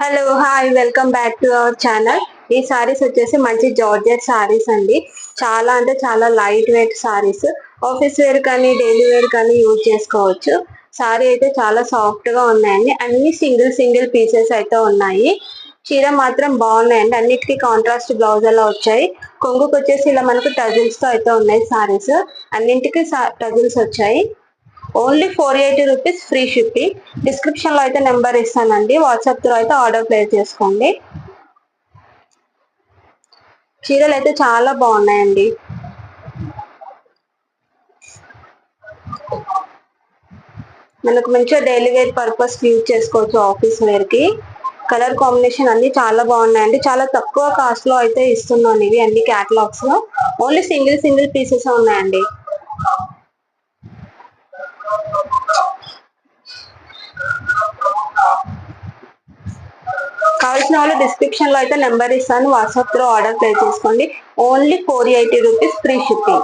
Hello! Hi! Welcome back to our channel. ఈ సారీస్ వచ్చేసి మంచి జార్జెట్ సారీస్ అండి. చాలా అంటే చాలా lightweight saris. Office wear కానీ, డైలీ వేర్ కానీ యూజ్ చేసుకోవచ్చు. సారీ అయితే చాలా సాఫ్ట్‌గా ఉన్నాయండి. అన్ని సింగిల్ సింగిల్ పీసెస్ అయితే ఉన్నాయి. చీర మాత్రం బాగున్నాయండి. అన్నిటికి కాంట్రాస్ట్ బ్లౌజ్ అలా వచ్చాయి. కొంగుకొచ్చేసి ఇలా మనకు టజిల్స్‌తో అయితే ఉన్నాయి సారీస్. అన్నింటికి టజిల్స్ వచ్చాయి. Only 480 rupees free shipping. Description లో అయితే నెంబర్ ఇస్తానండి. వాట్సాప్ త్రూ అయితే ఆర్డర్ ప్లేస్ చేసుకోండి. చీరలు అయితే చాలా బాగున్నాయండి. మనకు మంచిగా డైలీ వేర్ పర్పస్ యూజ్ చేసుకోవచ్చు ఆఫీస్ వేర్ కి. కలర్ కాంబినేషన్ అన్ని చాలా బాగున్నాయండి. చాలా తక్కువ కాస్ట్ లో అయితే ఇస్తున్నాను ఇవి అన్ని క్యాటలాగ్స్ లో. ఓన్లీ సింగిల్ సింగిల్ పీసెస్ ఉన్నాయండి. కావాల్సిన వాళ్ళు డిస్క్రిప్షన్ లో అయితే నెంబర్ ఇస్తాను. వాట్సాప్ త్రూ ఆర్డర్ ప్లేస్ చేసుకోండి. Only 480 rupees free shipping.